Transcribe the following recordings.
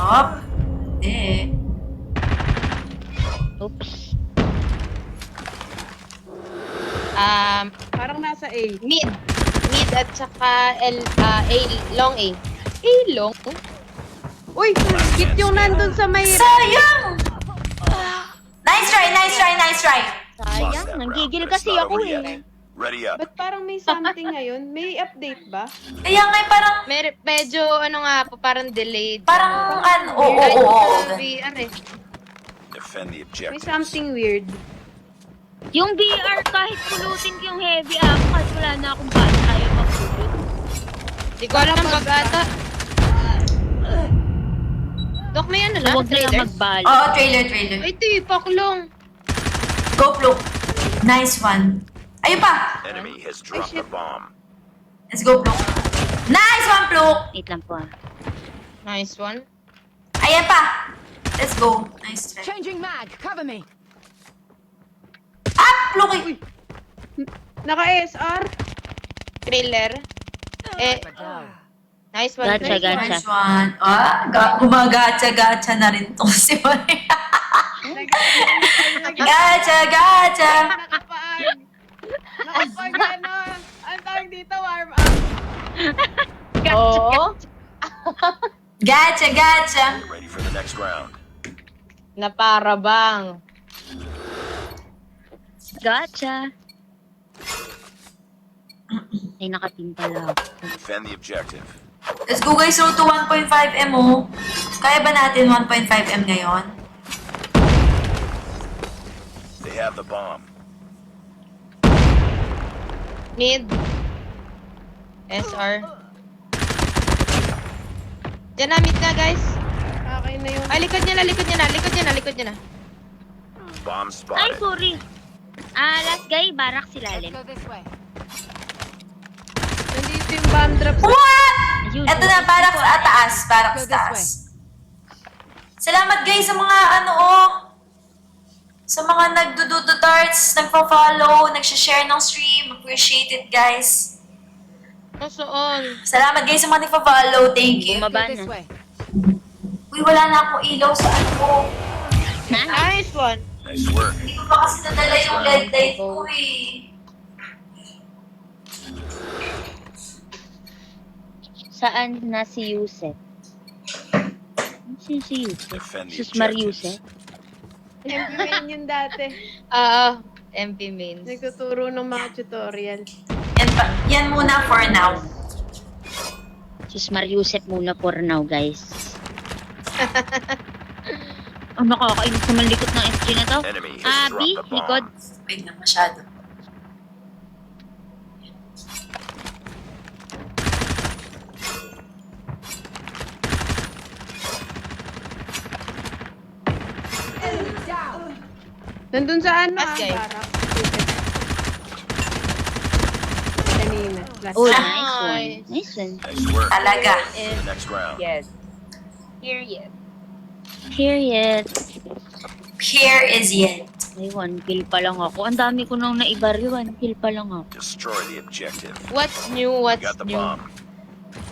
Op. Hindi. Oops. Parang nasa A. Mid. Mid at saka A. Long A. A long? Uy! Hit yung nandun sa may... Sayang! Nice try, nice try, nice try. Sayang, nanggigil kasi ako eh. Ready up. Ba't parang may something ngayon? May update ba? Kaya nga parang, Medyo ano nga po, parang delayed. parang, oo, Ay, oo, oo. sa VR eh. Defend the May objectives. something weird. Yung VR, kahit pulutin ko yung heavy ako, kahit wala na akong bata, ayaw magpulot. Di ko alam pag-ata. Dok, may ano lang? Huwag na lang Trailer? magbalik. Oo, trailer, trailer. Ay, di, paklong. Go, Fluke. Nice one. Ayun pa. Enemy has dropped the bomb. Let's go, Fluke. Nice one, Fluke. Wait lang po ah. Nice one. Ayan pa. Let's go. Nice try. Changing mag. Cover me. Ah, Fluke. Naka-SR? Trailer. Eh, nice one. Gacha, Nice one. gacha. Nice one. Gumagacha-gacha na rin to si Maria. Gacha, gacha. Nakapaan. Nakapag ano. Ang tawag dito, warm up. Oo. Gacha, gacha. Get ready for the next round. Na para bang. Gotcha. Ay, nakating pala ako. Defend the objective. Let's go guys, road to 1.5M oh. Kaya ba natin 1.5M ngayon? They have the bomb. Mid. SR. Diyan na, mid na guys. Okay na yung... Ay, likod niya na, likod niya na, likod niya na, likod niya na. Bomb Ay, spotted. sorry. Last guy, barak si Lalim. this way. Nandito yung bomb drop. What? Ayun, Eto na, barak sa taas. Barak sa taas. Salamat guys sa mga sa mga nagdududo darts, nagpa-follow, nagsha-share ng stream. Appreciate it guys. Nasaan? Salamat guys sa mga nagpa-follow. Thank you. Bumaba na. Uy, wala na akong ilaw sa ano ko. Nice one. Nice work. Hindi ko pa kasi nadala yung LED light ko eh. Saan na si Yusef? Sino si Yusef? Defend the Sus Mar objectives. Yusef? MP main yun dati. MP mains. Nagtuturo ng mga tutorial. Yan muna for now. Sus Mar Yusef muna for now, guys. Oh, nakakainis naman likot ng SG na to. Enemy has B, dropped the likod. bomb. Wait na masyado. Nandun sa ano Last guy. barak. Kanina. Last Oh, guy. nice one. Nice one. Nice work. Talaga. The next round. Yes. Period. Period. Here is it. Ay, 1 kill pa lang ako. Ang dami ko nang naibaril. 1 kill pa lang ako. Destroy the objective. What's new? You What's got the new? bomb.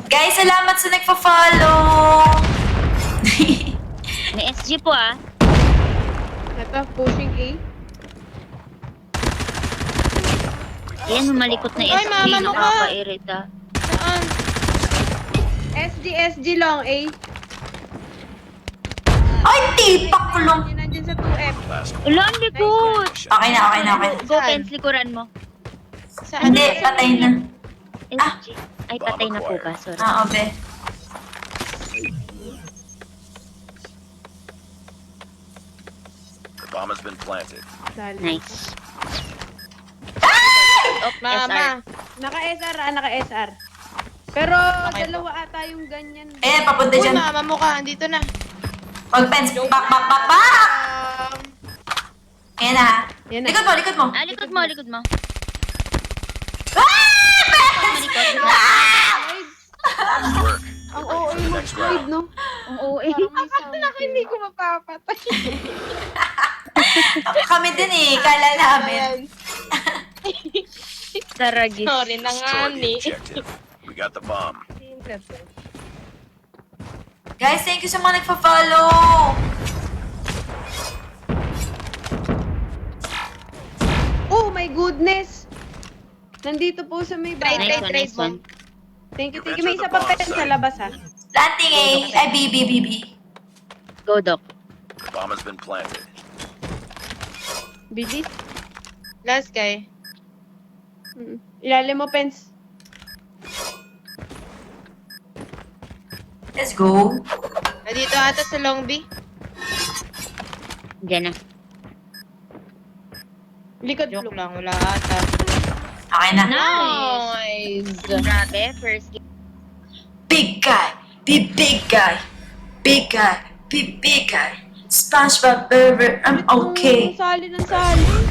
Guys, salamat sa nagpa-follow. May SG po ah. Ito, pushing A. Yan, malikot na Ay, SG. mama mo ka. Nakakairita. Saan? SG long A. Ay, tipak kulong. Yun nandyan sa 2F. Last one. Wala, ang likot. Okay na, okay na, okay na. Go, Pens, likuran mo. Saan? Hindi, patay na. SG. Ay, patay na po ba? Sorry. Obe. The bomb has been planted. Dali. Nice. Oh, mama. Naka-SR naka-SR. Pero dalawa ata yung ganyan. Ayan, papunta Uy, dyan. mama mo ka. Andito na. Pag pens, back, back, back, back! Ayan na. Yan na. Likod mo, likod mo. Likod mo, likod mo. Ah! Likod mo. Nice work. Ang OA The mo, next Floyd, round. no? Ang OA. Parang may sound. Hindi ko mapapatay. Kami din eh, kala namin. Taragis. Sorry na nga Destroy the ni. objective. We got the bomb. Guys, thank you sa mga nagpa-follow. Oh my goodness! Nandito po sa may Trade, bahay. Nice one. Thank you. May isa pa pen sa labas ha. Planting A. Ay, B. Go, Doc. Bomb has been planted. Bilis. Last guy. Ilalim mo, pens. Let's go. Nandito ata sa Long B. Diyan na. Likod Joke blue. lang, wala ata. Okay na. Nice! Grabe, first game. Big guy. Be big guy. Big guy. Be big guy. SpongeBob Burger. I'm okay. Sali ng sali.